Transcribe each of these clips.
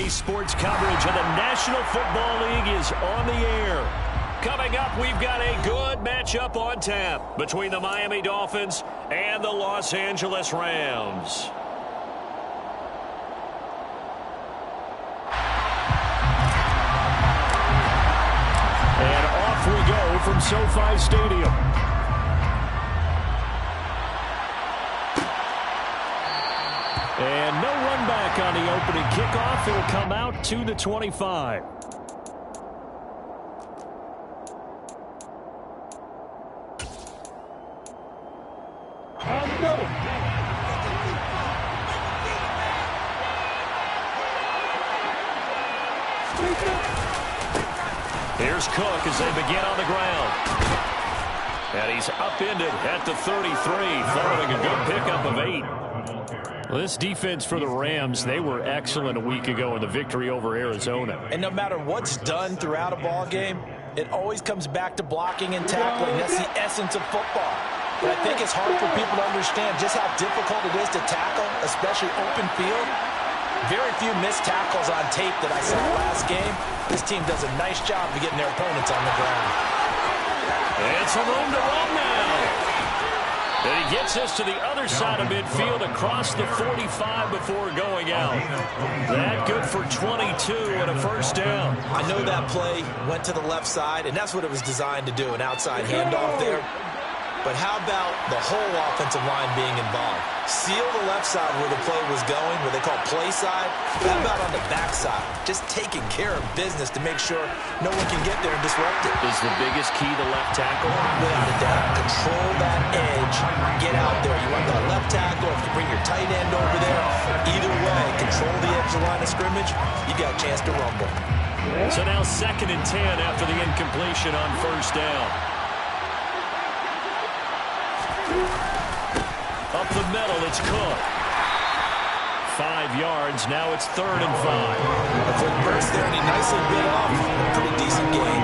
Today's sports coverage of the National Football League is on the air. Coming up, we've got a good matchup on tap between the Miami Dolphins and the Los Angeles Rams. And off we go from SoFi Stadium. And no run back on the opening kickoff. It'll come out to the 25. Here's Cook as they begin on the ground. And he's upended at the 33, following a good pickup of 8. Well, this defense for the Rams, they were excellent a week ago in the victory over Arizona. And no matter what's done throughout a ball game, it always comes back to blocking and tackling. That's the essence of football. But I think it's hard for people to understand just how difficult it is to tackle, especially open field. Very few missed tackles on tape that I saw last game. This team does a nice job of getting their opponents on the ground. It's a room to run now. And he gets us to the other side of midfield across the 45 before going out. That good for 22 and a first down. I know that play went to the left side, and that's what it was designed to do, an outside handoff there. But how about the whole offensive line being involved? Seal the left side where the play was going, what they call play side. How about on the back side? Just taking care of business to make sure no one can get there and disrupt it. Is the biggest key the left tackle? Without a doubt. Control that edge. Get out there. You want that left tackle, if you bring your tight end over there. Either way, control the edge of the line of scrimmage. You got a chance to rumble. So now 2nd and 10 after the incompletion on first down. Up the middle, it's Cook. 5 yards, now it's 3rd and 5. A quick burst there, and he nicely bit off. A pretty decent game.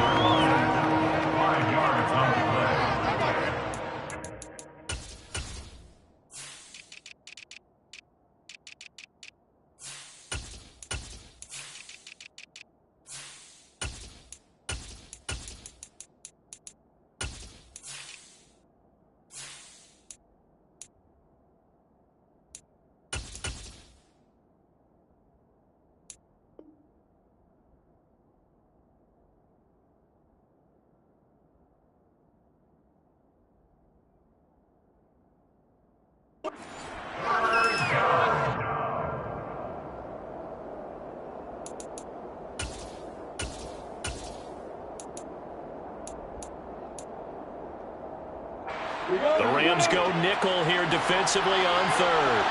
The Rams go nickel here defensively on 3rd.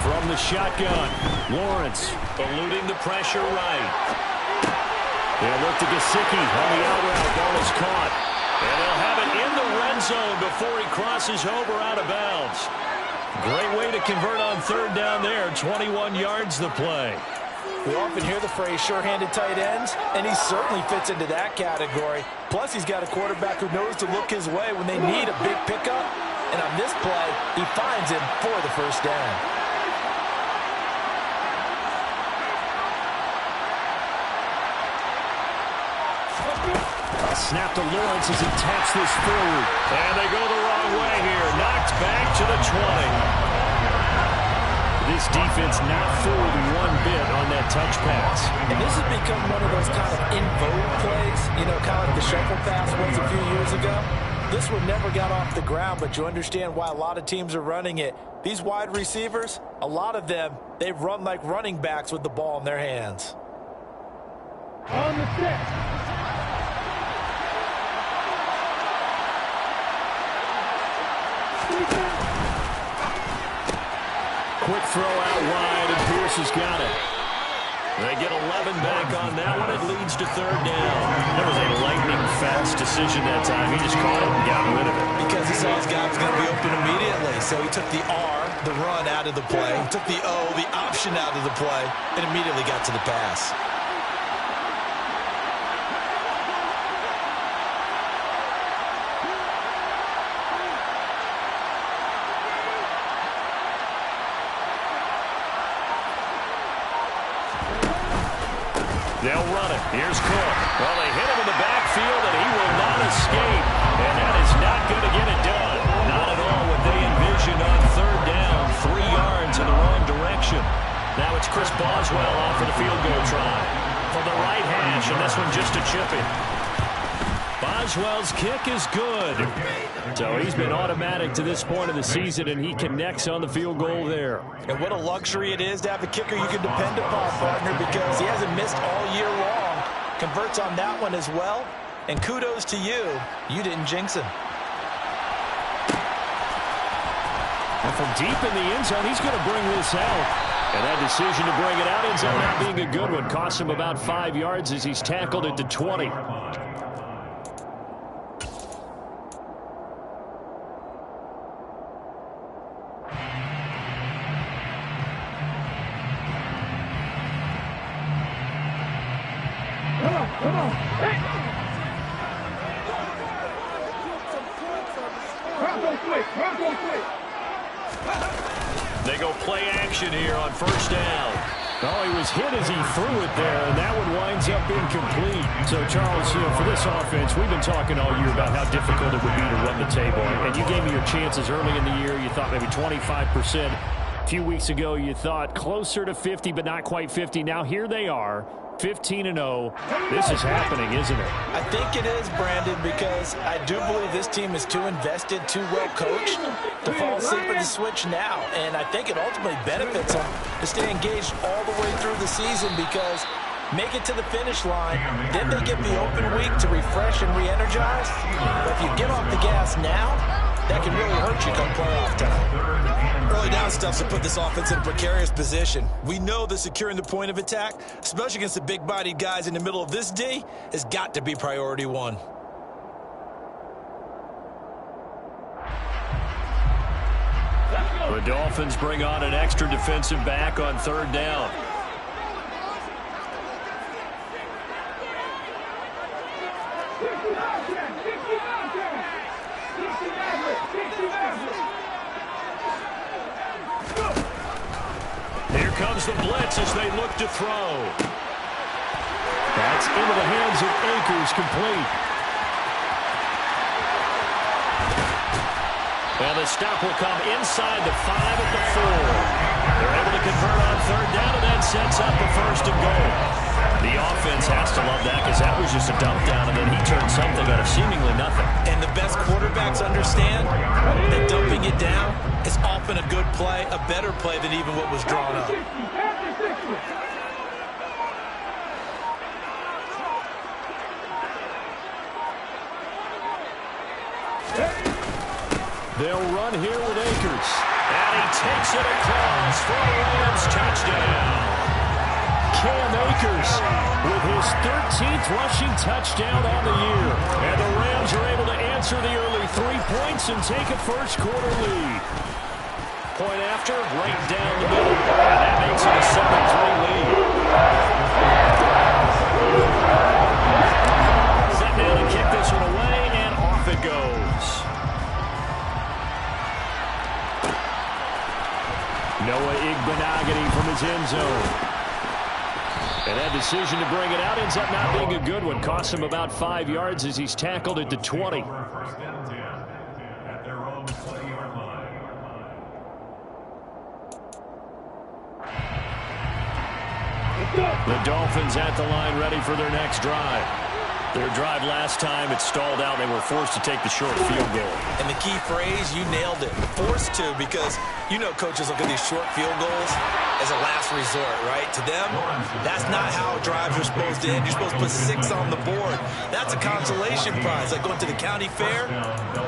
From the shotgun, Lawrence eluding the pressure right. They'll look to Gesicki on the out route. Ball is caught. And they'll have it in the red zone before he crosses over out of bounds. Great way to convert on 3rd down there. 21 yards the play. We often hear the phrase sure-handed tight ends, and he certainly fits into that category. Plus, he's got a quarterback who knows to look his way when they need a big pickup. And on this play, he finds him for the first down. Snap to Lawrence as he taps this forward. And they go the wrong way here. Knocked back to the 20. This defense not fooled one bit on that touch pass. And this has become one of those kind of in vogue plays, you know, kind of like the shuffle pass was a few years ago. This one never got off the ground, but you understand why a lot of teams are running it. These wide receivers, a lot of them, they run like running backs with the ball in their hands. On the set. Quick throw out wide, and Pierce has got it. They get 11 back on that one. It leads to 3rd down. That was a lightning-fast decision that time. He just caught it and got rid of it. Because he saw his guy was going to be open immediately. So he took the R, the run, out of the play. He took the O, the option, out of the play, and immediately got to the pass. Here's Cook. Well, they hit him in the backfield, and he will not escape. And that is not going to get it done. Not at all what they envisioned on third down. 3 yards in the wrong direction. Now it's Chris Boswell off for the field goal try. From the right hash, and this one just to chip it. Boswell's kick is good. So he's been automatic to this point of the season, and he connects on the field goal there. And what a luxury it is to have a kicker you can depend upon, partner, because he hasn't missed all year long. Converts on that one as well. And kudos to you. You didn't jinx him. And from deep in the end zone, he's going to bring this out. And that decision to bring it out ends up not being a good one. Costs him about 5 yards as he's tackled at the 20. Come on. Hey. Bronco quick. They go play action here on first down. Oh, he was hit as he threw it there, and that one winds up incomplete. So, Charles, for this offense, we've been talking all year about how difficult it would be to run the table. And you gave me your chances early in the year. You thought maybe 25%. A few weeks ago, you thought closer to 50, but not quite 50. Now, here they are. 15-0. This is happening, isn't it? I think it is, Brandon, because I do believe this team is too invested, too well coached to fall asleep at the switch now. And I think it ultimately benefits them to stay engaged all the way through the season because make it to the finish line, then they get the open week to refresh and re-energize. But if you get off the gas now, that can really hurt you come playoff time. Early down stuff to put this offense in a precarious position. We know that securing the point of attack, especially against the big-bodied guys in the middle of this D, has got to be priority one. The Dolphins bring on an extra defensive back on third down. Here comes the blitz as they look to throw. That's into the hands of Akers, complete. And the stop will come inside the 5 at the 4. They're able to convert on third down, and that sets up the first and goal. The offense has to love that because that was just a dump down, and then he turned something out of seemingly nothing. And the best quarterbacks understand that dumping it down is often a good play, a better play than even what was drawn up. They'll run here with Akers. And he takes it across for a Rams touchdown. Cam Akers with his 13th rushing touchdown on the year. And the Rams are able to answer the early 3 points and take a first-quarter lead. Point after, right down the middle. And that makes it a 7-3 lead. Set down and kick this one away, and off it goes. Noah Igbenogany from his end zone. And that decision to bring it out ends up not being a good one. Costs him about 5 yards as he's tackled at the 20. The Dolphins at the line ready for their next drive. Their drive last time, it stalled out. They were forced to take the short field goal. And the key phrase, you nailed it. Forced to, because you know coaches look at these short field goals as a last resort, right? To them, that's not how drives are supposed to end. You're supposed to put 6 on the board. That's a consolation prize. Like going to the county fair,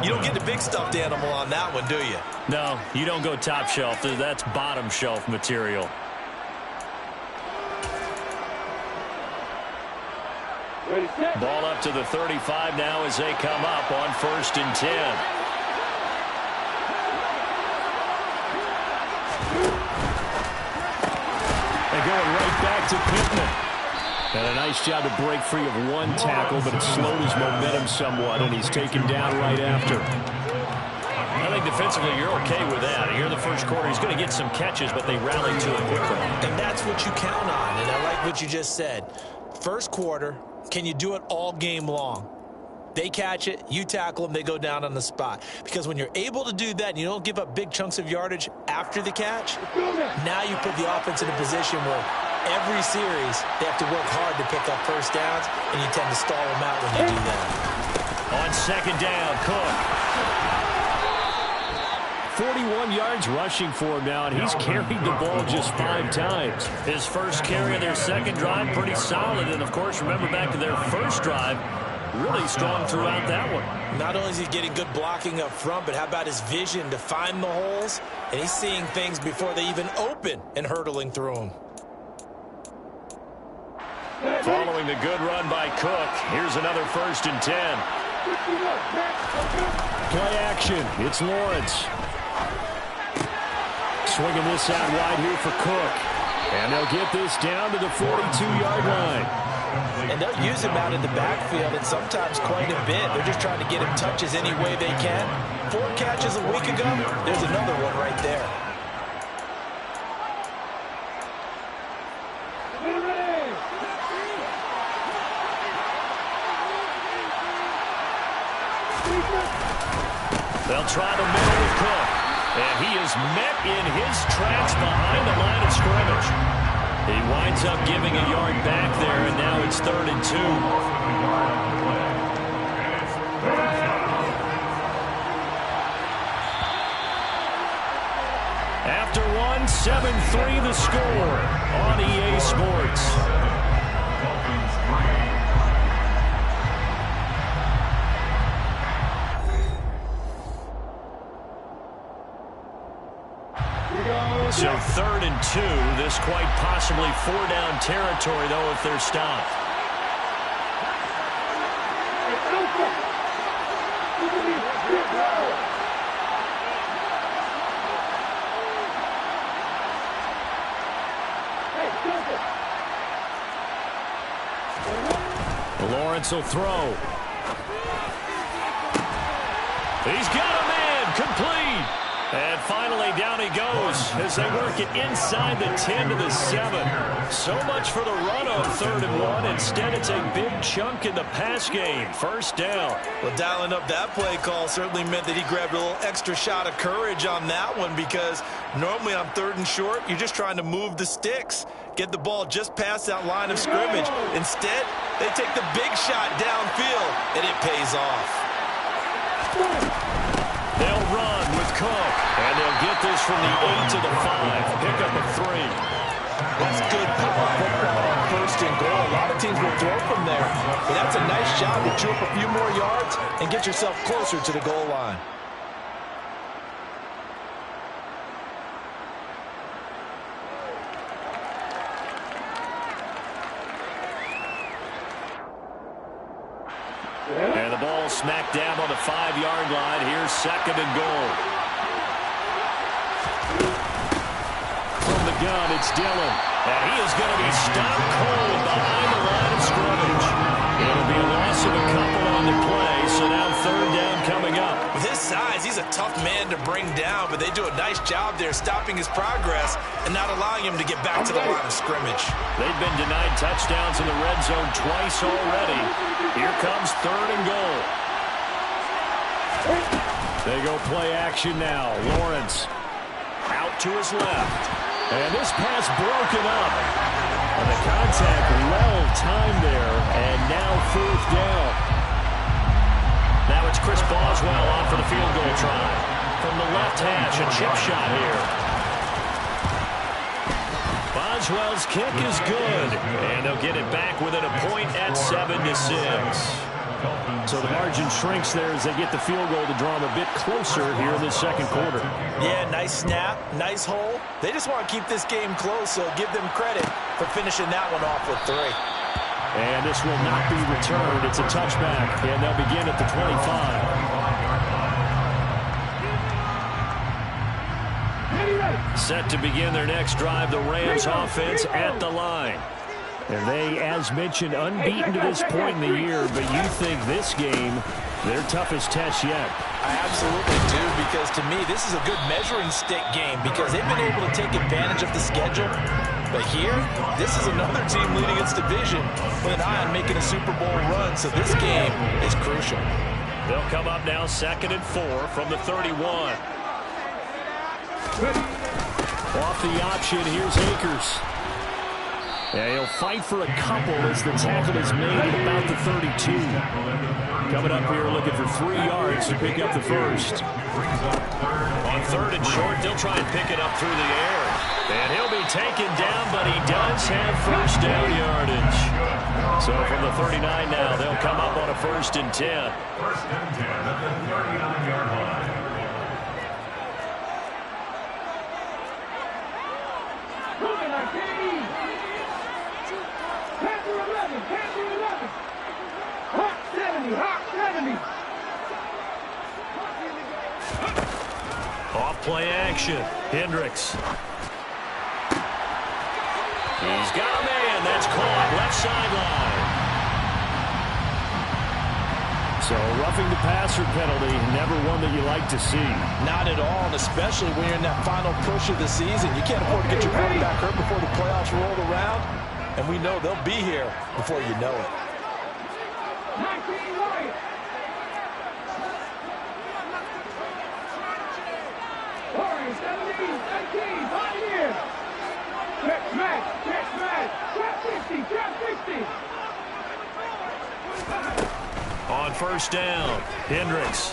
you don't get the big stuffed animal on that one, do you? No, you don't go top shelf. That's bottom shelf material. Ball up to the 35 now as they come up on 1st and 10. They're going right back to Pittman. And a nice job to break free of one tackle, but it slowed his momentum somewhat, and he's taken down right after. I think defensively you're okay with that. Here in the first quarter, he's going to get some catches, but they rally to it quickly. And that's what you count on, and I like what you just said. First quarter, can you do it all game long? They catch it, you tackle them, they go down on the spot. Because when you're able to do that and you don't give up big chunks of yardage after the catch, now you put the offense in a position where every series they have to work hard to pick up first downs, and you tend to stall them out when you do that. On second down, Cook. 41 yards rushing for him now, and he's carried the ball just 5 times. His first carry of their second drive, pretty solid. And, of course, remember back to their first drive, really strong throughout that one. Not only is he getting good blocking up front, but how about his vision to find the holes? And he's seeing things before they even open and hurtling through them. Following the good run by Cook, here's another 1st and 10. Play action. It's Lawrence. Swinging this out wide here for Cook. And they'll get this down to the 42-yard line. And they'll use him out in the backfield, and sometimes quite a bit. They're just trying to get him touches any way they can. 4 catches a week ago, there's another one right there. They'll try the middle with Cook. And he is met in his tracks behind the line of scrimmage. He winds up giving a yard back there, and now it's 3rd and 2. After one, 7-3 the score on EA Sports. So 3rd and 2. This quite possibly 4-down territory, though, if they're stopped. Lawrence will throw. He's got a man, complete. And finally, down he goes as they work it inside the 10 to the 7. So much for the run on 3rd and 1. Instead, it's a big chunk in the pass game. 1st down. Well, dialing up that play call certainly meant that he grabbed a little extra shot of courage on that one, because normally on 3rd and short, you're just trying to move the sticks, get the ball just past that line of scrimmage. Instead, they take the big shot downfield, and it pays off. They'll run with Cook, and they'll get this from the 8 to the 5. Pick up a 3. That's good power football on 1st and goal. A lot of teams will throw from there, but that's a nice job to chew up a few more yards and get yourself closer to the goal line. And the ball smack dab on the 5-yard line. Here's 2nd and goal. From the gun, it's Dillon. And he is going to be stopped cold behind the line of scrimmage. It'll be a loss of a couple on the play, so now 3rd down coming up. With his size, he's a tough man to bring down, but they do a nice job there stopping his progress and not allowing him to get back to the line of scrimmage. They've been denied touchdowns in the red zone twice already. Here comes 3rd and goal. They go play action now. Lawrence out to his left. And this pass broken up. And the contact well timed there. And now 4th down. Now it's Chris Boswell on for the field goal try. From the left hash, a chip shot here. Boswell's kick is good. And they'll get it back within a point at 7-6. So the margin shrinks there as they get the field goal to draw them a bit closer here in the 2nd quarter. Yeah, nice snap, nice hole. They just want to keep this game close, so give them credit for finishing that one off with 3. And this will not be returned. It's a touchback, and they'll begin at the 25. Set to begin their next drive, the Rams offense at the line. And they, as mentioned, unbeaten to this point in the year, but you think this game, their toughest test yet? I absolutely do, because to me, this is a good measuring stick game, because they've been able to take advantage of the schedule But here, this is another team leading its division with an eye on making a Super Bowl run, so this game is crucial. They'll come up now 2nd and 4 from the 31. Off the option, here's Akers. Yeah, he'll fight for a couple as the tackle is made at about the 32. Coming up here looking for 3 yards to pick up the first. On 3rd and short, they'll try and pick it up through the air. And he'll be taken down, but he does have first down yardage. So from the 39 now, they'll come up on a 1st and 10. 1st and 10 at the 39-yard line. Off play action. Hendricks. He's got a man. That's caught. Left sideline. So roughing the passer penalty, never one that you like to see. Not at all, and especially when you're in that final push of the season. You can't afford to get your quarterback hurt before the playoffs roll around. And we know they'll be here before you know it. On 1st down, Hendricks.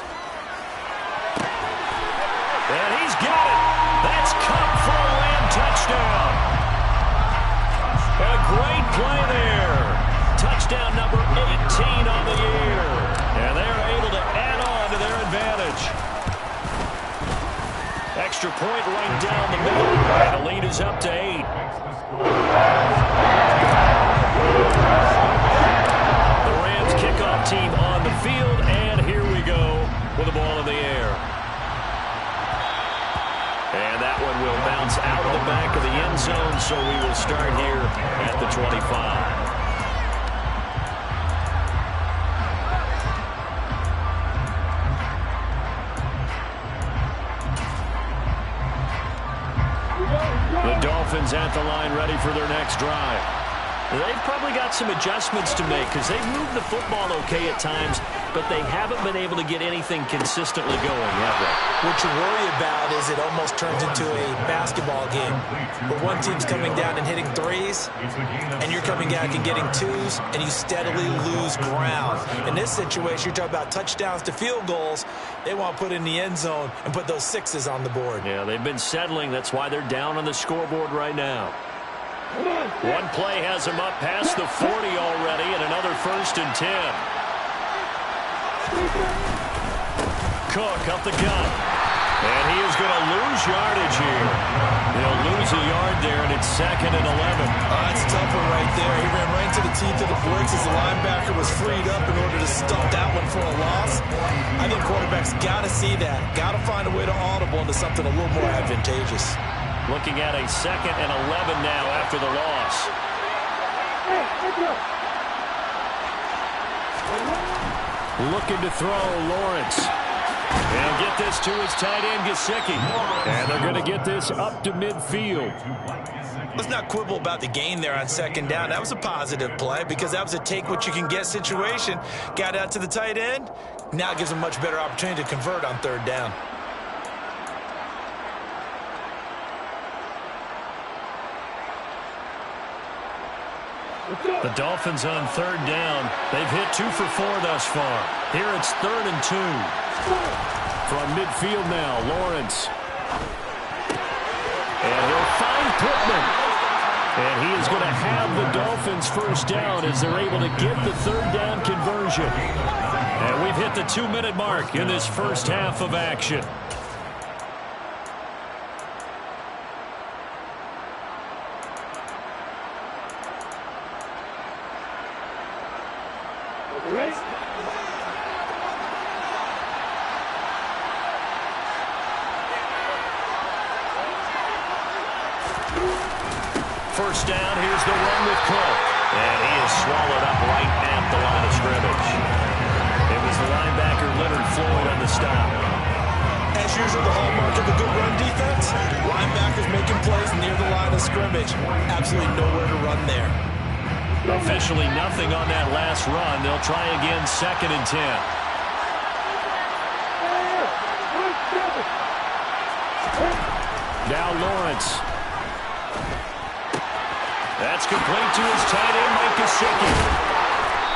And he's got it. That's Cup for a Lamb touchdown. A great play there. Touchdown number 18 on the year. And they're able to add on to their advantage. Extra point right down the middle. And the lead is up to 8. The Rams kickoff team on the field, and here we go with the ball in the air. And that one will bounce out of the back of the end zone, so we will start here at the 25. The Dolphins at the line ready for their next drive. They've probably got some adjustments to make because they've moved the football okay at times, but they haven't been able to get anything consistently going, have they? What you worry about is it almost turns into a basketball game where one team's coming down and hitting threes, and you're coming back and getting twos, and you steadily lose ground. In this situation, you're talking about touchdowns to field goals. They want to put in the end zone and put those sixes on the board. Yeah, they've been settling. That's why they're down on the scoreboard right now. One play has him up past the 40 already, and another 1st and 10. Cook up the gut. And he is going to lose yardage here. He'll lose a yard there, and it's 2nd and 11. That's a tough one right there. He ran right to the teeth of the blitz as the linebacker was freed up in order to stop that one for a loss. I think quarterbacks got to see that. Got to find a way to audible into something a little more advantageous. Looking at a 2nd and 11 now after the loss. Looking to throw, Lawrence. And get this to his tight end, Gesicki. And they're going to get this up to midfield. Let's not quibble about the gain there on 2nd down. That was a positive play because that was a take-what-you-can-get situation. Got out to the tight end. Now it gives them a much better opportunity to convert on 3rd down. The Dolphins on 3rd down. They've hit 2 for 4 thus far. Here it's 3rd and 2. From midfield now, Lawrence. And he'll find Pittman. And he is going to have the Dolphins 1st down as they're able to get the 3rd down conversion. And we've hit the 2-minute mark in this first half of action. First down, here's the run with Cook. And he is swallowed up right at the line of scrimmage. It was the linebacker Leonard Floyd on the stop. And that's usually the hallmark of a good run defense. Linebackers making plays near the line of scrimmage. Absolutely nowhere to run there. Officially nothing on that last run. They'll try again, 2nd and 10. Now Lawrence. That's complete to his tight end, Mike Gesicki.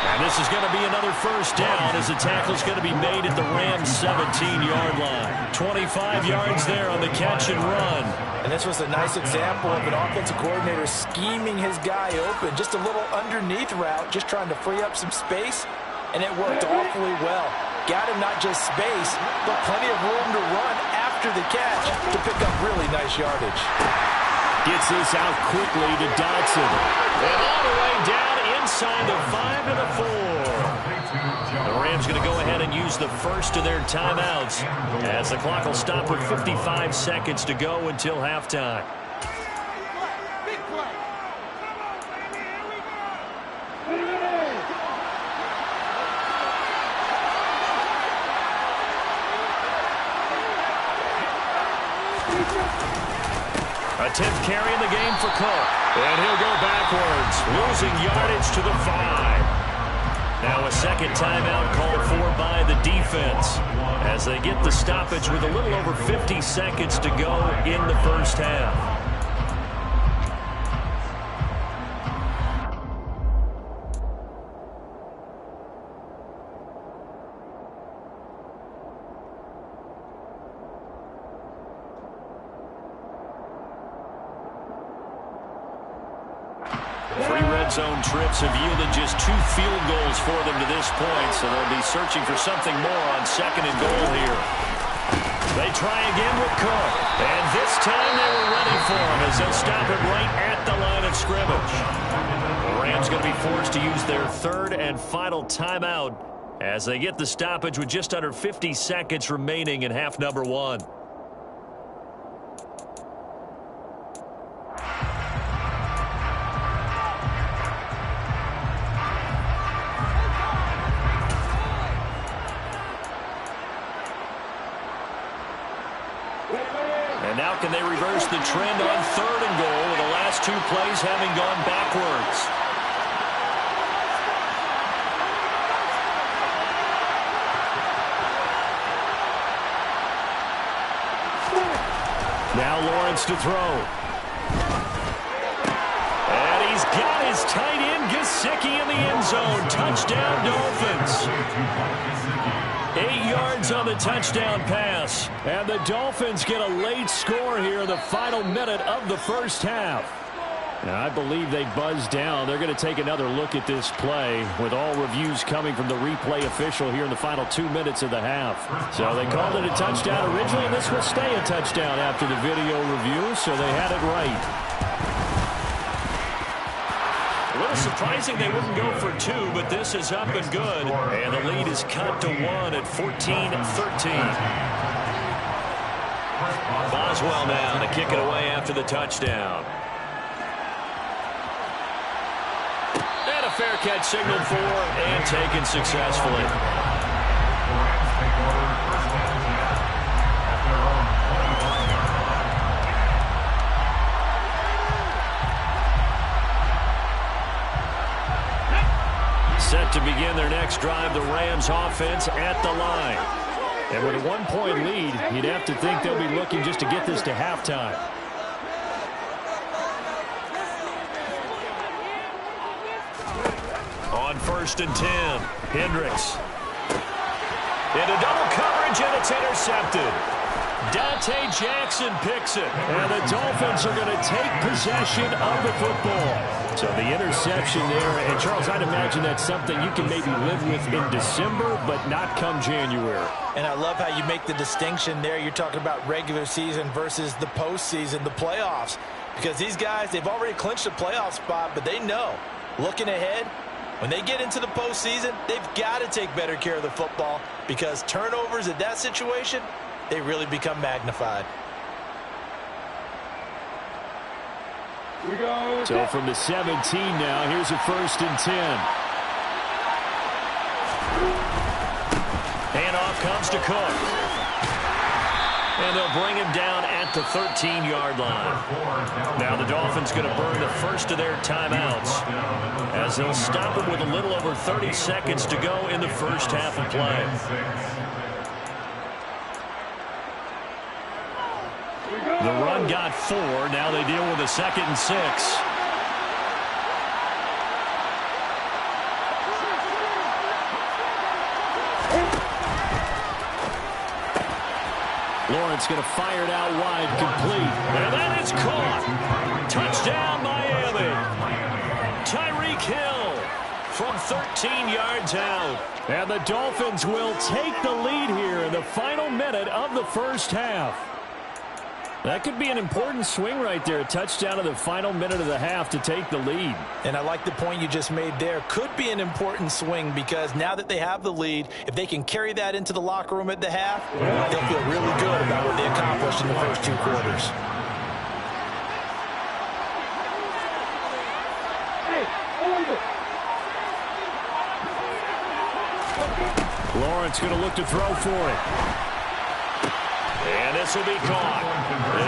And this is going to be another first down as the tackle's going to be made at the Rams' 17-yard line. 25 yards there on the catch and run. And this was a nice example of an offensive coordinator scheming his guy open. Just a little underneath route, just trying to free up some space. And it worked awfully well. Got him not just space, but plenty of room to run after the catch to pick up really nice yardage. Gets this out quickly to Dodson. And all the way down inside the 5 and the 4. The Rams going to go ahead and use the first of their timeouts as the clock will stop with 55 seconds to go until halftime. A 10th carry in the game for Cook. And he'll go backwards, losing yardage to the 5. Now a second timeout called for by the defense as they get the stoppage with a little over 50 seconds to go in the first half. Zone trips have yielded just 2 field goals for them to this point, so they'll be searching for something more on 2nd and goal here. They try again with Cook, and this time they were ready for him as they'll stop it right at the line of scrimmage. The Rams going to be forced to use their 3rd and final timeout as they get the stoppage with just under 50 seconds remaining in half number 1. And now can they reverse the trend on 3rd and goal with the last 2 plays having gone backwards? Now Lawrence to throw. And he's got his tight end Gesicki in the end zone. Touchdown Dolphins. 8 yards on the touchdown pass. And the Dolphins get a late score here in the final minute of the first half. And I believe they buzzed down. They're going to take another look at this play with all reviews coming from the replay official here in the final 2 minutes of the half. So they called it a touchdown originally, and this will stay a touchdown after the video review, so they had it right. A little surprising they wouldn't go for 2, but this is up and good. And the lead is cut to 1 at 14-13. Boswell now to kick it away after the touchdown. And a fair catch signaled for and taken successfully. Set to begin their next drive, the Rams offense at the line. And with a 1-point lead, you'd have to think they'll be looking just to get this to halftime. On 1st and 10, Hendricks. Into double coverage, and it's intercepted. Dante Jackson picks it, and the Dolphins are going to take possession of the football. So the interception there, and Charles, I'd imagine that's something you can maybe live with in December, but not come January. And I love how you make the distinction there. You're talking about regular season versus the postseason, the playoffs. Because these guys, they've already clinched a playoff spot, but they know, looking ahead, when they get into the postseason, they've got to take better care of the football because turnovers in that situation, they really become magnified. So from the 17 now, here's a 1st and 10. Handoff comes to Cook. And they'll bring him down at the 13-yard line. Now the Dolphins going to burn the first of their timeouts as they'll stop him with a little over 30 seconds to go in the first half of play. The run got 4. Now they deal with a 2nd and 6. Lawrence going to fire it out wide, complete. And that is caught. Touchdown, Miami. Tyreek Hill from 13 yards out. And the Dolphins will take the lead here in the final minute of the first half. That could be an important swing right there. A touchdown in the final minute of the half to take the lead. And I like the point you just made there. Could be an important swing because now that they have the lead, if they can carry that into the locker room at the half, they'll feel really good about what they accomplished in the first 2 quarters. Lawrence going to look to throw for it. And this will be caught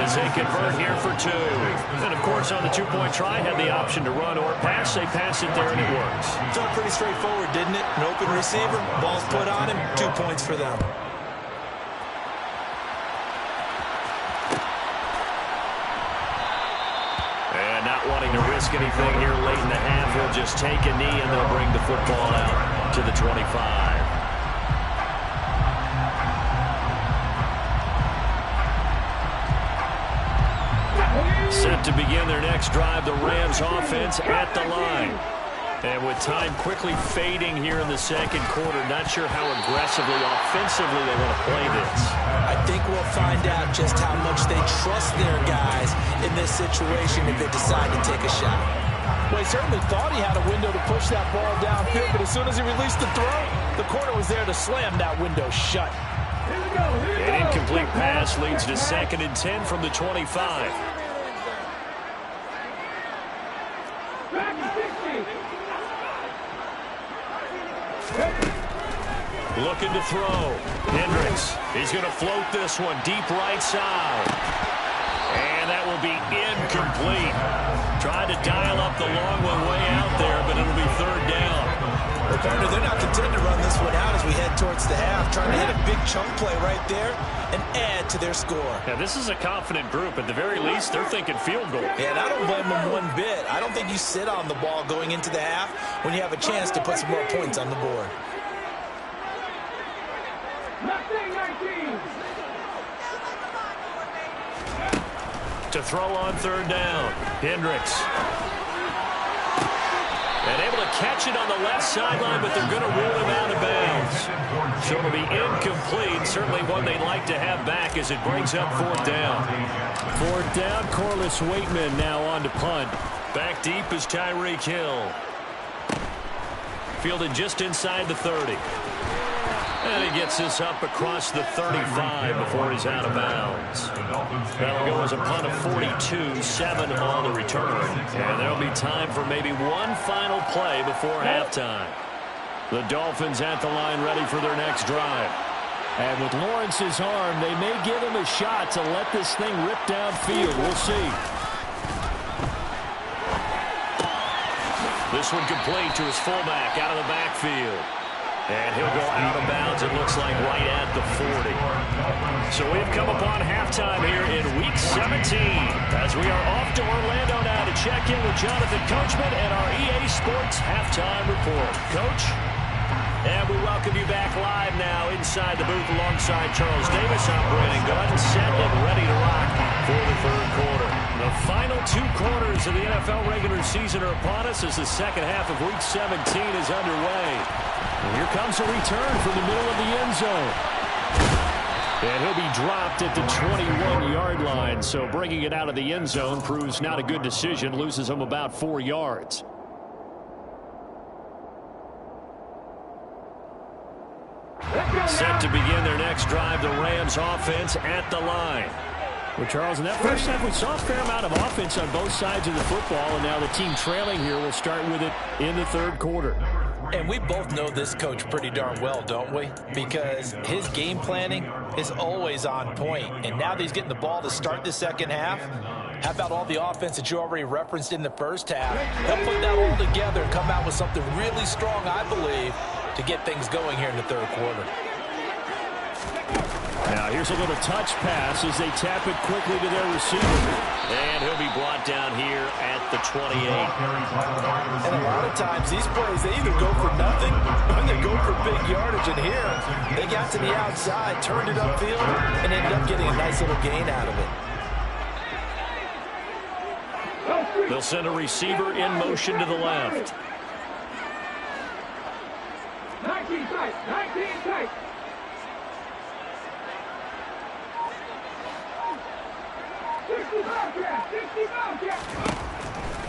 as they convert here for 2. And, of course, on the 2-point try, had the option to run or pass. They pass it there, and it works. Felt pretty straightforward, didn't it? An open receiver, ball's put on him, 2 points for them. And not wanting to risk anything here late in the half, he'll just take a knee, and they'll bring the football out to the 25. Set to begin their next drive, the Rams offense at the line. And with time quickly fading here in the second quarter, not sure how aggressively, offensively they want to play this. I think we'll find out just how much they trust their guys in this situation if they decide to take a shot. Well, he certainly thought he had a window to push that ball downfield, but as soon as he released the throw, the corner was there to slam that window shut. An incomplete pass leads to 2nd and 10 from the 25. Looking to throw. Hendricks. He's going to float this one deep right side. And that will be incomplete. Tried to dial up the long one way out there, but it'll be 3rd down. Well, partner, they're not content to run this one out as we head towards the half, trying to hit a big chunk play right there and add to their score. Yeah, this is a confident group. At the very least, they're thinking field goal. Yeah, and I don't blame them one bit. I don't think you sit on the ball going into the half when you have a chance to put some more points on the board. To throw on 3rd down. Hendricks. And able to catch it on the left sideline, but they're going to rule him out of bounds. So it'll be incomplete. Certainly one they'd like to have back as it brings up 4th down. 4th down, Corliss Waitman now on to punt. Back deep is Tyreek Hill. Fielded just inside the 30. And he gets this up across the 35 before he's out of bounds. That'll go as a punt of 42, 7 on the return. And there'll be time for maybe one final play before halftime. The Dolphins at the line ready for their next drive. And with Lawrence's arm, they may give him a shot to let this thing rip downfield. We'll see. This one complete to his fullback out of the backfield. And he'll go out of bounds, it looks like, right at the 40. So we've come upon halftime here in Week 17 as we are off to Orlando now to check in with Jonathan Coachman and our EA Sports Halftime Report. Coach? And we welcome you back live now inside the booth alongside Charles Davis. I'm Brandon Gunn, set and ready to rock for the 3rd quarter. The final 2 quarters of the NFL regular season are upon us as the second half of Week 17 is underway. And here comes a return from the middle of the end zone. And he'll be dropped at the 21-yard line. So bringing it out of the end zone proves not a good decision. Loses him about 4 yards. Set to begin their next drive, the Rams offense at the line. Well, Charles, in that first half, we saw a fair amount of offense on both sides of the football, and now the team trailing here will start with it in the 3rd quarter. And we both know this coach pretty darn well, don't we? Because his game planning is always on point. And now that he's getting the ball to start the second half, how about all the offense that you already referenced in the first half? He'll put that all together and come out with something really strong, I believe, to get things going here in the third quarter. Now here's a little touch pass as they tap it quickly to their receiver. And he'll be brought down here at the 28. And a lot of times these plays, they either go for nothing or they go for big yardage. And here, they got to the outside, turned it upfield, and ended up getting a nice little gain out of it. They'll send a receiver in motion to the left. 19 tight, 19 tight.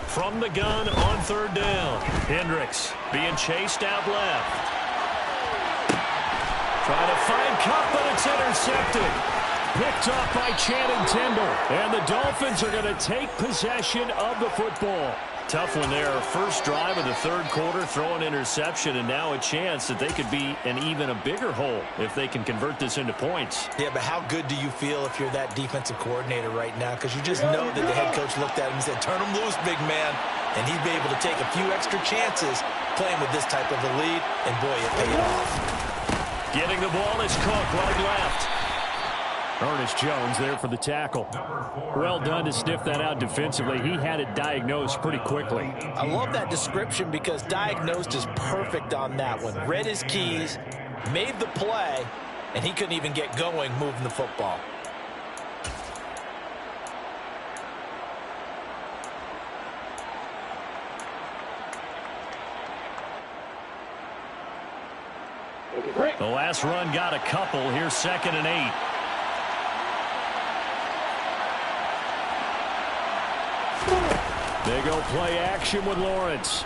From the gun on third down. Hendricks being chased out left. Trying to find Cup, but it's intercepted. Picked up by Channing Tindall. And the Dolphins are going to take possession of the football. Tough one there. First drive of the third quarter, throw an interception, and now a chance that they could be in even a bigger hole if they can convert this into points. Yeah, but how good do you feel if you're that defensive coordinator right now? Because you just know that the head coach looked at him and said, turn him loose, big man. And he'd be able to take a few extra chances playing with this type of a lead, and boy, it paid off. Getting the ball is Cook, right left. Ernest Jones there for the tackle. Well done to sniff that out defensively. He had it diagnosed pretty quickly. I love that description because diagnosed is perfect on that one. Read his keys, made the play, and he couldn't even get going moving the football. The last run got a couple. Here's 2nd and 8. They go play action with Lawrence.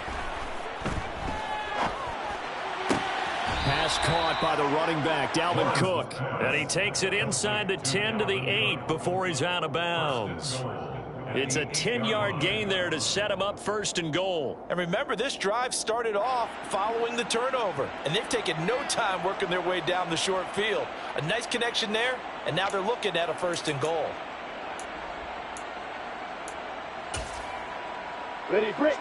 Pass caught by the running back, Dalvin Cook. And he takes it inside the 10 to the 8 before he's out of bounds. It's a 10-yard gain there to set him up 1st and goal. And remember, this drive started off following the turnover. And they've taken no time working their way down the short field. A nice connection there, and now they're looking at a 1st and goal. Ready, break.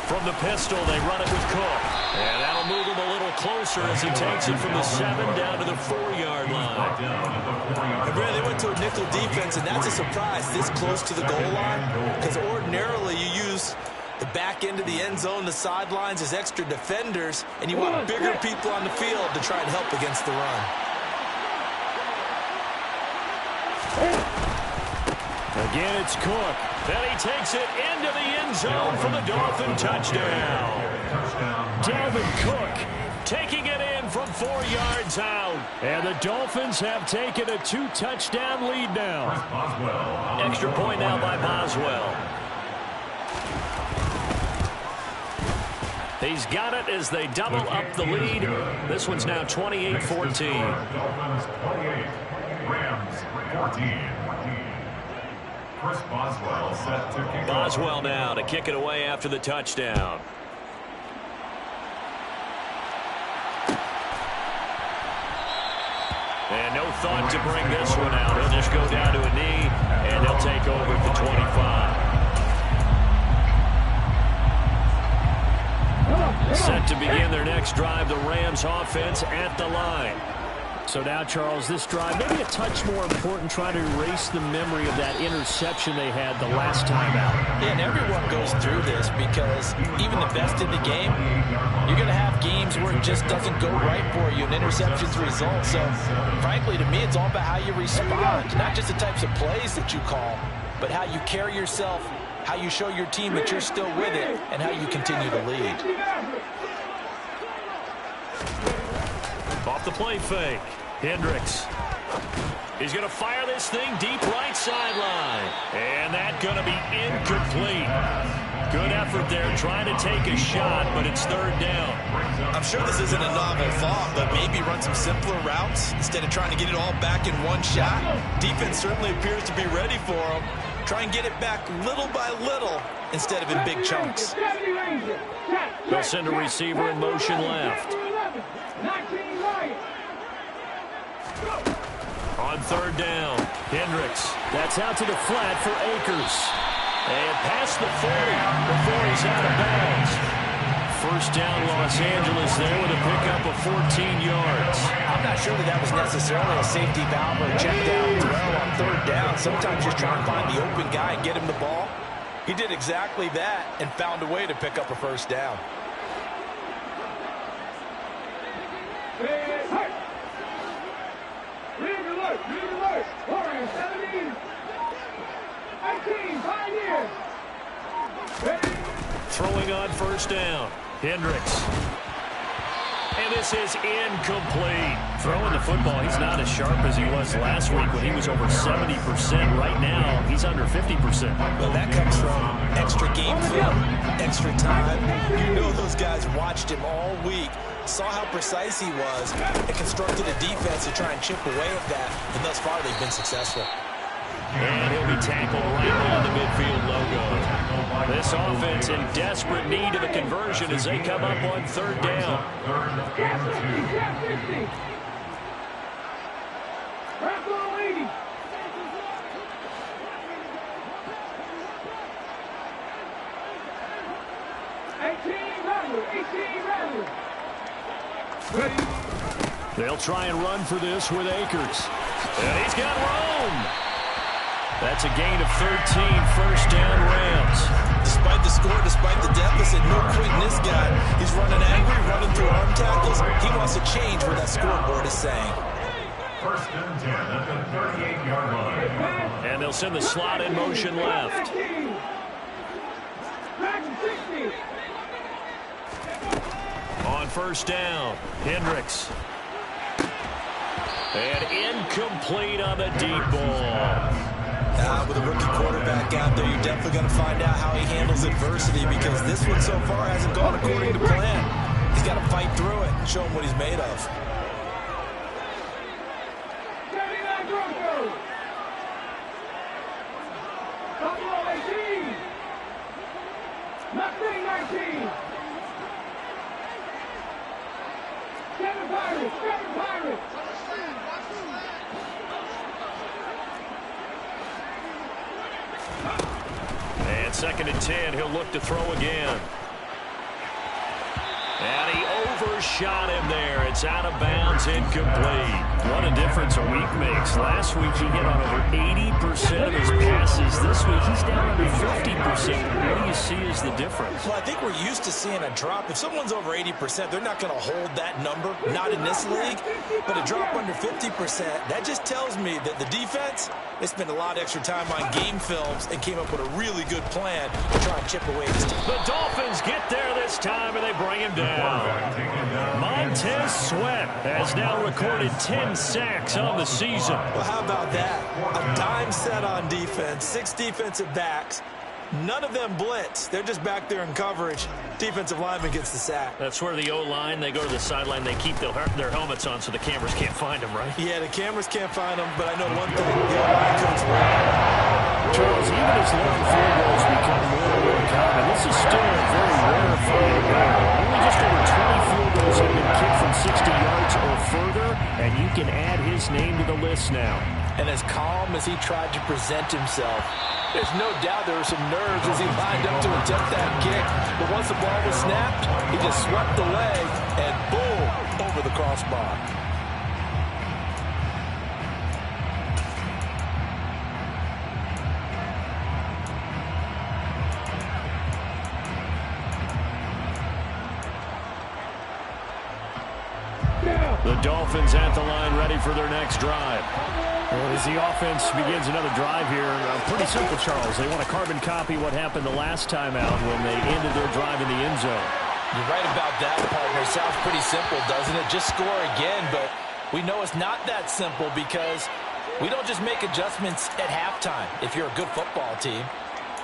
From the pistol, they run it with Cook. And that'll move him a little closer as he takes it from the 7 down to the 4-yard line. And Brad, they went to a nickel defense, and that's a surprise this close to the goal line, because ordinarily you use the back end of the end zone, the sidelines as extra defenders, and you want bigger people on the field to try and help against the run. Again, it's Cook. Then he takes it into the end zone for the Dolphin touchdown. Dalvin Cook taking it in from 4 yards out. And the Dolphins have taken a 2-touchdown lead now. Extra point now by Boswell. He's got it as they double up the lead. This one's now 28-14. Dolphins 28, Rams 14. Chris Boswell set to kick Boswell now to kick it away after the touchdown. And no thought to bring this one out. He'll just go down to a knee, and he'll take over at the 25. Set to begin their next drive, the Rams offense at the line. So now, Charles, this drive maybe a touch more important, trying to erase the memory of that interception they had the last time out. Yeah, and everyone goes through this because even the best in the game, you're going to have games where it just doesn't go right for you and interceptions result. So, frankly, to me, it's all about how you respond, not just the types of plays that you call, but how you carry yourself, how you show your team that you're still with it, and how you continue to lead. Off the play fake. Hendricks He's going to fire this thing deep right sideline. And that's going to be incomplete. Good effort there trying to take a shot, but it's third down. I'm sure this isn't a novel thought, but maybe run some simpler routes instead of trying to get it all back in one shot. Defense certainly appears to be ready for him. Try and get it back little by little instead of in big chunks. They'll send a receiver in motion left. On third down, Hendricks. That's out to the flat for Akers. And past the 40 before he's out of bounds. First down, Los Angeles there with a pickup of 14 yards. I'm not sure that was necessarily a safety valve or a check down throw on third down. Sometimes just try and find the open guy and get him the ball. He did exactly that and found a way to pick up a first down. Throwing on first down, Hendricks. And this is incomplete. Throwing the football, he's not as sharp as he was last week when he was over 70%. Right now, he's under 50%. Well, that comes from extra game film, extra time. You know those guys watched him all week, saw how precise he was, and constructed a defense to try and chip away at that. And thus far, they've been successful. And he'll be tackled right on the midfield logo. This offense in desperate need of a conversion as they come up on third down. They'll try and run for this with Akers. And he's got Rome. That's a gain of 13, first down Rams. Despite the score, despite the deficit, no quitting this guy. He's running angry, running through arm tackles. He wants to change where that scoreboard is saying. First and 10 at the 38-yard line. And they'll send the slot in motion left. On first down, Hendricks. And incomplete on the deep ball. With a rookie quarterback out there, you're definitely going to find out how he handles adversity because this one so far hasn't gone according to plan. He's got to fight through it and show him what he's made of. And second and 10, he'll look to throw again. And he overshot him there. It's out of bounds, incomplete. What a difference a week makes. Last week he hit on over 80% of his passes. This week he's down under 50%. What do you see as the difference? Well, I think we're used to seeing a drop. If someone's over 80%, they're not going to hold that number. Not in this league. But a drop under 50%, that just tells me that the defense, they spent a lot of extra time on game films and came up with a really good plan to try and chip away at this team. The Dolphins get there this time, and they bring him down. Montez Sweat has now recorded 10 sacks on the season. Well, how about that? A dime set on defense, 6 defensive backs. None of them blitz. They're just back there in coverage. Defensive lineman gets the sack. That's where the O-line, they go to the sideline, they keep their helmets on so the cameras can't find them, right? Yeah, the cameras can't find them, but I know one thing. The O-line coach will. Charles, even as long field goals become more and more common, this is still a very rarefied rare. Only just over 20 field goals have been kicked from 60 yards or further, and you can add his name to the list now. And as calm as he tried to present himself, there's no doubt there were some nerves as he lined up to attempt that kick. But once the ball was snapped, he just swept the leg and boom, over the crossbar. The Dolphins at the line, ready for their next drive. Well, as the offense begins another drive here, pretty simple, Charles. They want to carbon copy what happened the last time out when they ended their drive in the end zone. You're right about that, partner. Sounds pretty simple, doesn't it? Just score again, but We know it's not that simple because we don't just make adjustments at halftime if you're a good football team.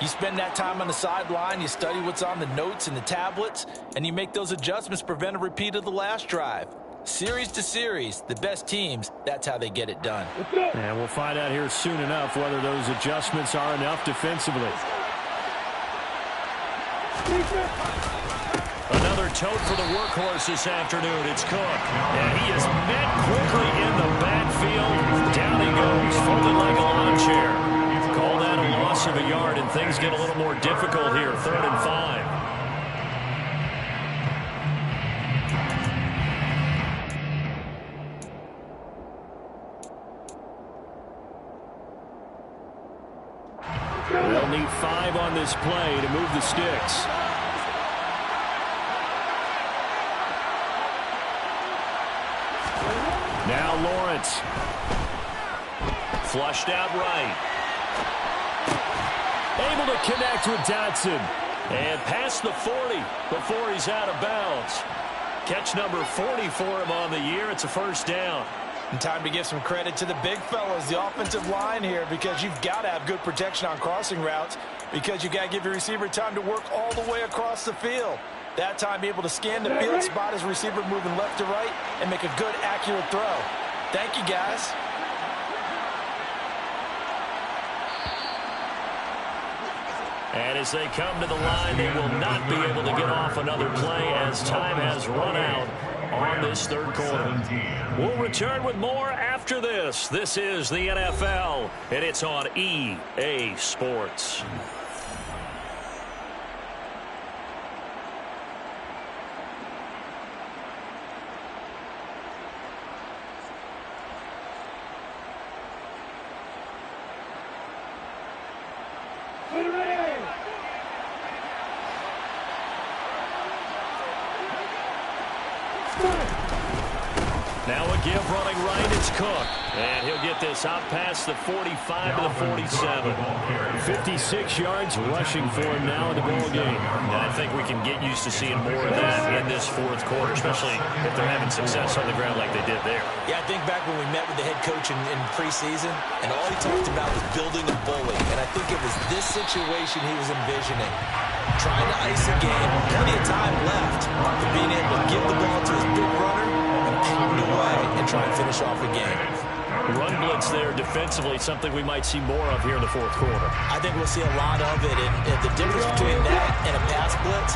You spend that time on the sideline, you study what's on the notes and the tablets, and you make those adjustments to prevent a repeat of the last drive. Series to series, the best teams, that's how they get it done. And we'll find out here soon enough whether those adjustments are enough defensively. Another tote for the workhorse this afternoon. It's Cook. And he is met quickly in the backfield. Down he goes, folded like a lawn chair. Call that a loss of a yard, and things get a little more difficult here. 3rd and 5. They'll need 5 on this play to move the sticks. Now Lawrence. Flushed out right. Able to connect with Dotson. And past the 40 before he's out of bounds. Catch number 40 for him on the year. It's a first down. And time to give some credit to the big fellas, the offensive line here, because you've got to have good protection on crossing routes because you got to give your receiver time to work all the way across the field. That time, be able to scan the field, spot his receiver moving left to right, and make a good, accurate throw. Thank you, guys. And as they come to the line, they will not be able to get off another play as time has run out on this 3rd quarter. We'll return with more after this. This is the NFL, and it's on EA Sports. Now a give running right, it's Cook. And he'll get this out past the 45 to the 47. 56 yards rushing for him now in the ball game. And I think we can get used to seeing more of that in this 4th quarter, especially if they're having success on the ground like they did there. Yeah, I think back when we met with the head coach in preseason, and all he talked about was building a bully. And I think it was this situation he was envisioning. Trying to ice a game, plenty of time left, but being able to give the ball to his big runner and pound away and try and finish off a game. Run blitz there defensively, something we might see more of here in the 4th quarter. I think we'll see a lot of it, and the difference between that and a pass blitz,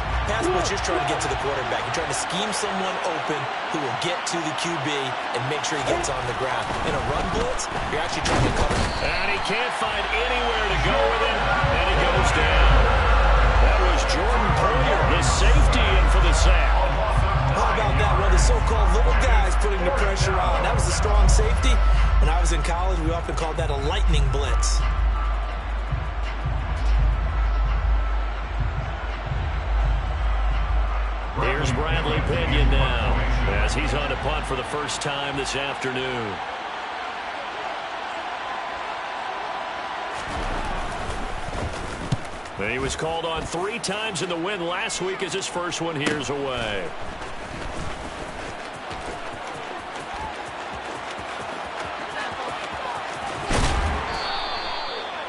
you're trying to get to the quarterback. You're trying to scheme someone open who will get to the QB and make sure he gets on the ground. In a run blitz, you're actually trying to cover. And he can't find anywhere to go with it, and he goes down. That was Jordan Poyer, the safety, in for the sack. How about that? One of the so-called little guys putting the pressure on. That was a strong safety. When I was in college, we often called that a lightning blitz. Here's Bradley Pinion now as he's on to punt for the first time this afternoon. And he was called on 3 times in the win last week as his first one here's away.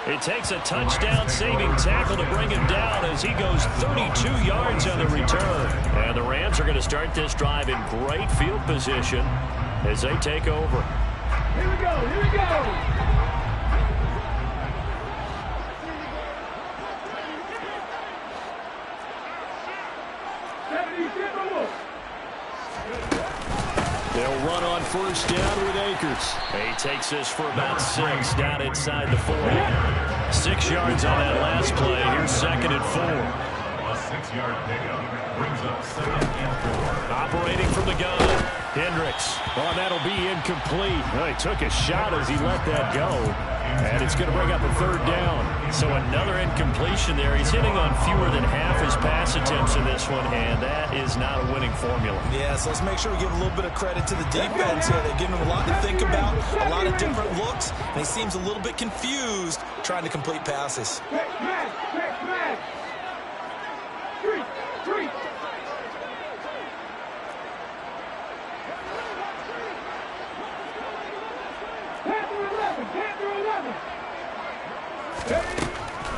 It takes a touchdown-saving tackle to bring him down as he goes 32 yards on the return. And the Rams are going to start this drive in great field position as they take over. Here we go, here we go. They'll run on first down with Akers. He takes this for about 6 down inside the 40. 6 yards on that last play. Here's 2nd and 4. A 6-yard pickup brings up 2nd and 4. Operating from the gun. Hendricks. Oh, that'll be incomplete. Well, he took a shot as he let that go. And it's going to bring up a 3rd down. So another incompletion there. He's hitting on fewer than half his pass attempts in this one, and that is not a winning formula. Yeah, so let's make sure we give a little bit of credit to the defense here. They're giving him a lot to think about, a lot of different looks, and he seems a little bit confused trying to complete passes.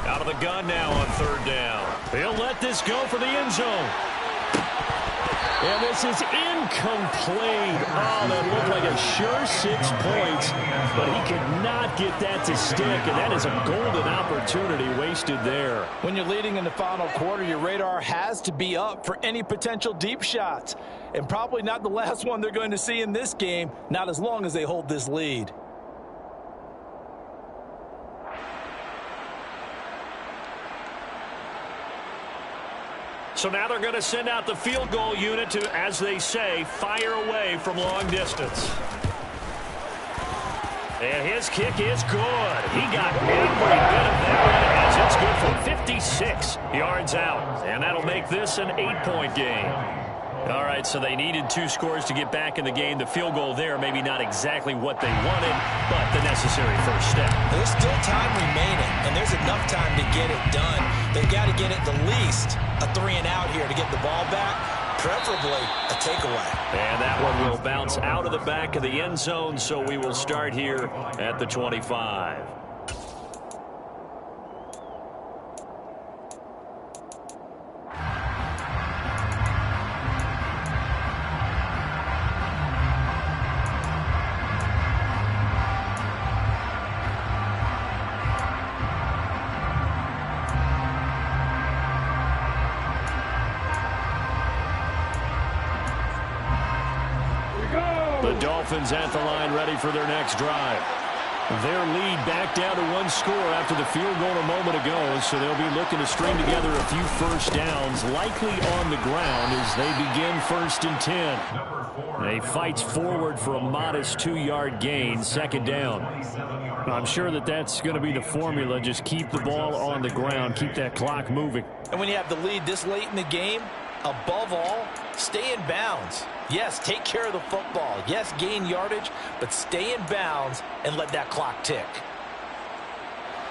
Out of the gun now on third down. He'll let this go for the end zone. And this is incomplete. Oh, that looked like a sure 6 points, but he could not get that to stick, and that is a golden opportunity wasted there. When you're leading in the final quarter, your radar has to be up for any potential deep shots, and probably not the last one they're going to see in this game, not as long as they hold this lead. So now they're going to send out the field goal unit to, as they say, fire away from long distance. And his kick is good. He got every bit of that as it's good for 56 yards out. And that'll make this an 8-point game. All right, so they needed 2 scores to get back in the game. The field goal there, maybe not exactly what they wanted, but the necessary first step. There's still time remaining, and there's enough time to get it done. They've got to get it the least a 3-and-out here to get the ball back, preferably a takeaway. And that one will bounce out of the back of the end zone, so we will start here at the 25. The Dolphins at the line ready for their next drive. Their lead back down to 1 score after the field goal a moment ago, so they'll be looking to string together a few first downs, likely on the ground as they begin 1st and 10. They fights forward for a modest 2-yard gain, 2nd down. I'm sure that that's going to be the formula. Just keep the ball on the ground, keep that clock moving. And when you have the lead this late in the game, above all, stay in bounds. Yes, take care of the football. Yes, gain yardage, but stay in bounds and let that clock tick.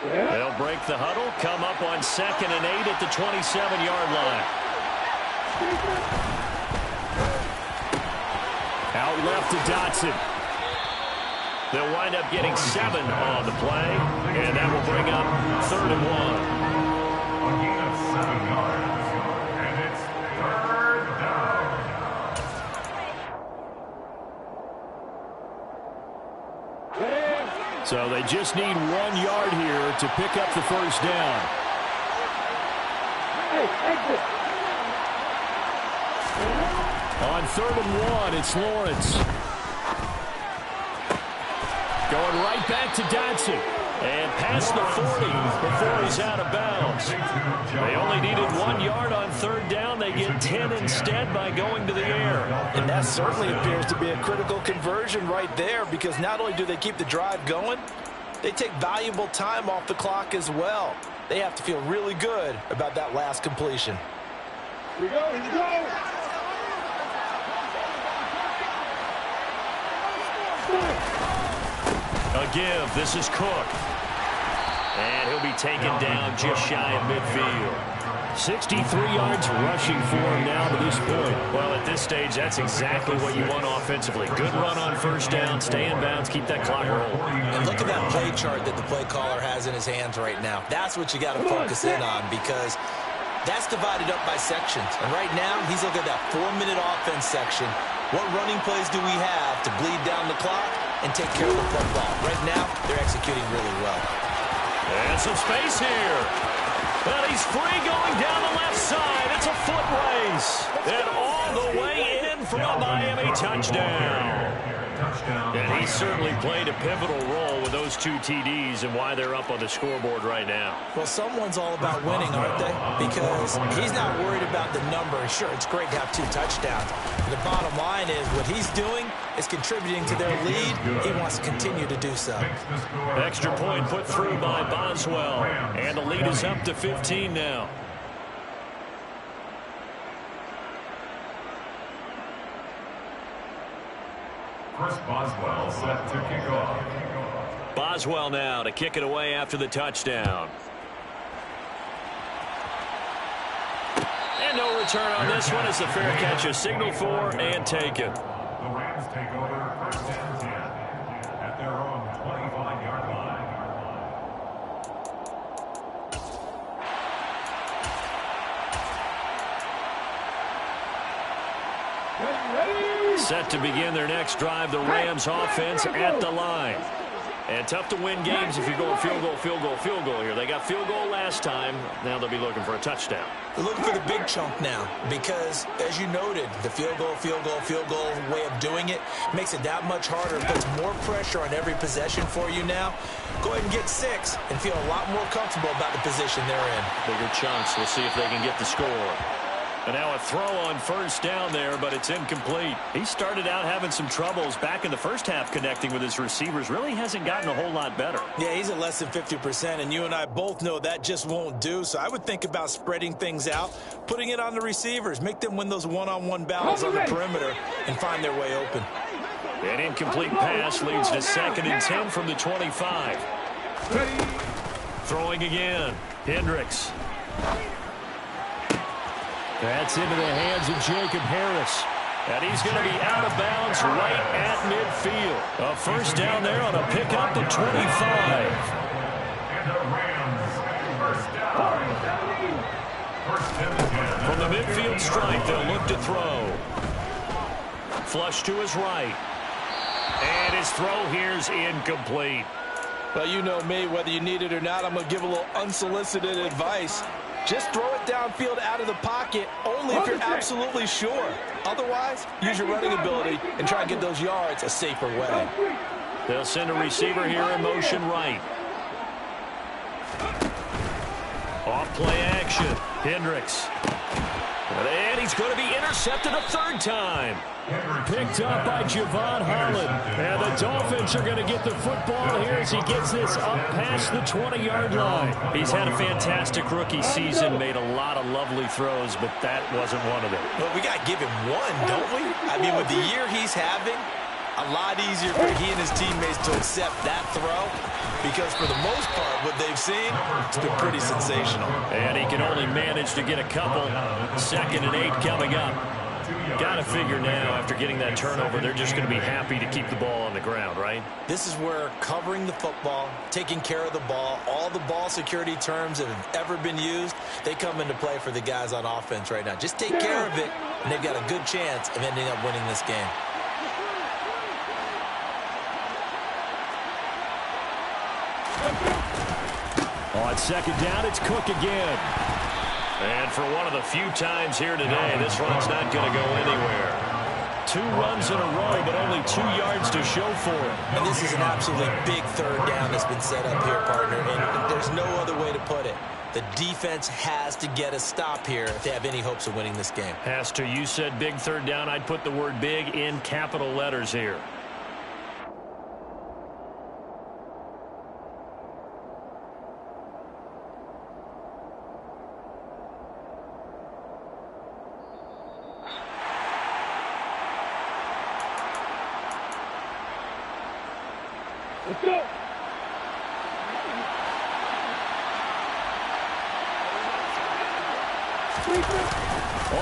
They'll break the huddle, come up on 2nd and 8 at the 27-yard line. Out left to Dotson. They'll wind up getting 7 on the play, and that will bring up 3rd and 1. A gain of 7 yards, and it's 3rd down. So they just need 1 yard here to pick up the first down. On 3rd and 1, it's Lawrence. Going right back to Dotson. And past the 40 before he's out of bounds. They only needed 1 yard on 3rd down. They get 10 instead by going to the air. And that certainly appears to be a critical conversion right there, because not only do they keep the drive going, they take valuable time off the clock as well. They have to feel really good about that last completion. Here we go, here we go. A give. This is Cook. And he'll be taken down just shy of midfield. 63 yards rushing for him now to this point. Well, at this stage, that's exactly what you want offensively. Good run on 1st down, stay in bounds, keep that clock rolling. And look at that play chart that the play caller has in his hands right now. That's what you got to focus in on, because that's divided up by sections. And right now, he's looking at that 4-minute offense section. What running plays do we have to bleed down the clock and take care of the football? Right now, they're executing really well. And some space here. Well, he's free going down the left side. It's a foot race. And all the way in for a Miami touchdown. And he certainly played a pivotal role with those 2 TDs and why they're up on the scoreboard right now. Well, someone's all about winning, aren't they? Because he's not worried about the number. Sure, it's great to have 2 touchdowns. But the bottom line is what he's doing is contributing to their lead. He wants to continue to do so. Extra point put through by Boswell. And the lead is up to 15 now. Chris Boswell set to kick off. Boswell now to kick it away after the touchdown. And no return on this one as the fair catch is signaled for and taken. The Rams take over 1st and 10 at their own 25-yard line. Set to begin their next drive, the Rams offense at the line. And tough to win games if you're going field goal, field goal, field goal here. They got field goal last time. Now they'll be looking for a touchdown. They're looking for the big chunk now because, as you noted, the field goal way of doing it makes it that much harder. It puts more pressure on every possession for you now. Go ahead and get 6 and feel a lot more comfortable about the position they're in. Bigger chunks. We'll see if they can get the score. And now a throw on first down there, but it's incomplete. He started out having some troubles back in the first half connecting with his receivers. Really hasn't gotten a whole lot better. Yeah, he's at less than 50%, and you and I both know that just won't do. So I would think about spreading things out, putting it on the receivers, make them win those one-on-one battles on the perimeter, and find their way open. An incomplete pass leads to 2nd and 10 from the 25. Throwing again. Hendricks. That's into the hands of Jacob Harris. And he's going to be out of bounds right at midfield. A first down there on a pickup at 25. And the Rams, first down. From the midfield stripe, they'll look to throw. Flush to his right. And his throw here's incomplete. Well, you know me, whether you need it or not, I'm going to give a little unsolicited advice. Just throw it downfield out of the pocket only if you're absolutely sure. Otherwise, use your running ability and try and get those yards a safer way. They'll send a receiver here in motion right. Off play action. Hendricks. And he's going to be intercepted a 3rd time. Picked up by Javon Holland. And the Dolphins are going to get the football here as he gets this up past the 20-yard line. He's had a fantastic rookie season, made a lot of lovely throws, but that wasn't one of them. Well, we got to give him one, don't we? I mean, with the year he's having, a lot easier for he and his teammates to accept that throw because for the most part, what they've seen, it's been pretty sensational. And he can only manage to get a couple. 2nd and 8 coming up. Got to figure now, after getting that turnover, they're just going to be happy to keep the ball on the ground, right? This is where covering the football, taking care of the ball, all the ball security terms that have ever been used, they come into play for the guys on offense right now. Just take care of it, and they've got a good chance of ending up winning this game. On 2nd down, it's Cook again. And for one of the few times here today, this run's not going to go anywhere. 2 runs in a row, but only 2 yards to show for it. And this is an absolutely big 3rd down that's been set up here, partner. And there's no other way to put it. The defense has to get a stop here if they have any hopes of winning this game. Has to. You said big 3rd down. I'd put the word big in capital letters here. Let's go.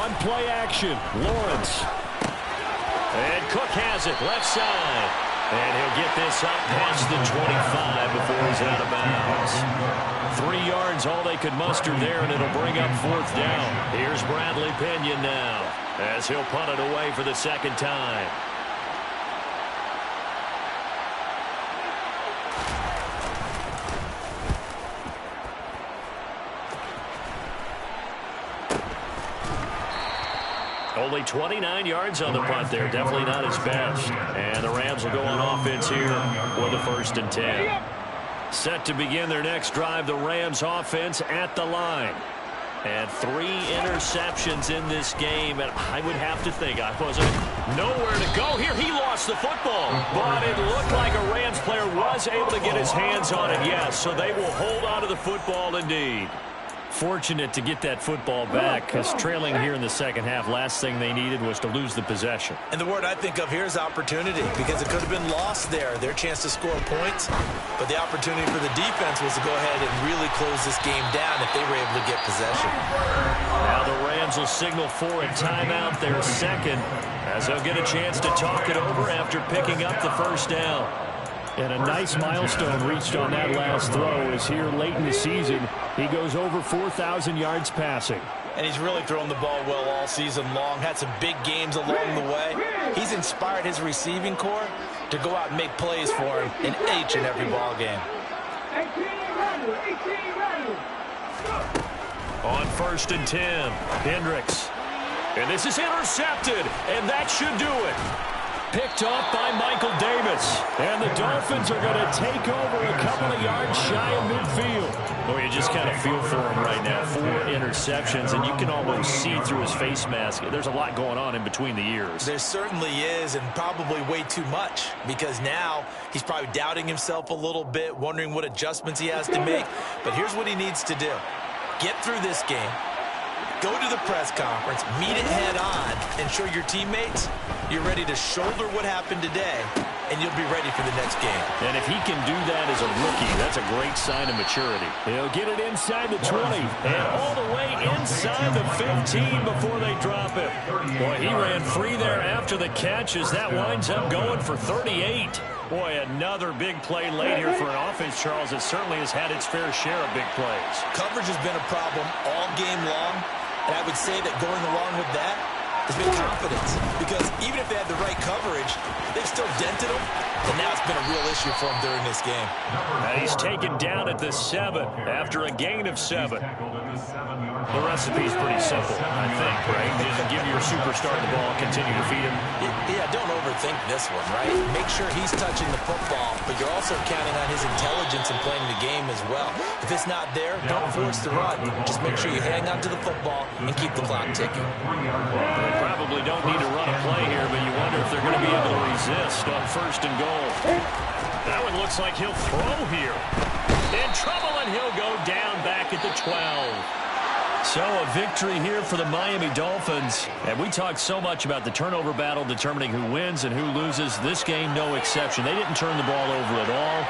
On play action, Lawrence. And Cook has it, left side. And he'll get this up past the 25 before he's out of bounds. 3 yards, all they could muster there, and it'll bring up 4th down. Here's Bradley Pinion now, as he'll punt it away for the 2nd time. Only 29 yards on the punt there. Definitely not his best. And the Rams will go on offense here with a 1st and 10. Set to begin their next drive, the Rams offense at the line. And 3 interceptions in this game. And I would have to think I wasn't nowhere to go here. He lost the football. But it looked like a Rams player was able to get his hands on it, yes. So they will hold on to the football indeed. Fortunate to get that football back because trailing here in the 2nd half, last thing they needed was to lose the possession. And the word I think of here is opportunity because it could have been lost there, their chance to score points. But the opportunity for the defense was to go ahead and really close this game down if they were able to get possession. Now the Rams will signal for a timeout, their 2nd, as they'll get a chance to talk it over after picking up the 1st down. And a nice milestone reached on that last throw as here late in the season, he goes over 4,000 yards passing. And he's really thrown the ball well all season long. Had some big games along the way. He's inspired his receiving corps to go out and make plays for him in each and every ball game. On 1st and 10, Hendricks. And this is intercepted, and that should do it. Picked off by Michael Davis. And the Dolphins are going to take over a couple of yards shy of midfield. Boy, you just kind of feel for him right now. 4 interceptions, and you can almost see through his face mask. There's a lot going on in between the ears. There certainly is, and probably way too much, because now he's probably doubting himself a little bit, wondering what adjustments he has to make. But here's what he needs to do. Get through this game. Go to the press conference, meet it head on, and show your teammates you're ready to shoulder what happened today, and you'll be ready for the next game. And if he can do that as a rookie, that's a great sign of maturity. He'll get it inside the 20 and all the way inside the 15 before they drop him. Boy, he ran free there after the catch as that winds up going for 38. Boy, another big play late here for an offense, Charles, that certainly has had its fair share of big plays. Coverage has been a problem all game long, and I would say that going along with that has been confidence, because even if they had the right coverage, they've still dented them, and now it's been a real issue for them during this game. And he's taken down at the 7 after a gain of 7. The recipe's pretty simple, I think, right? Just give your superstar the ball, continue to feed him. Yeah, don't overthink this one, right? Make sure he's touching the football, but you're also counting on his intelligence in playing the game as well. If it's not there, don't force the run. Just make sure you hang on to the football and keep the clock ticking. They probably don't need to run a play here, but you wonder if they're going to be able to resist on 1st and goal. That one looks like he'll throw here. In trouble, and he'll go down back at the 12. So a victory here for the Miami Dolphins. And we talked so much about the turnover battle determining who wins and who loses. This game, no exception. They didn't turn the ball over at all.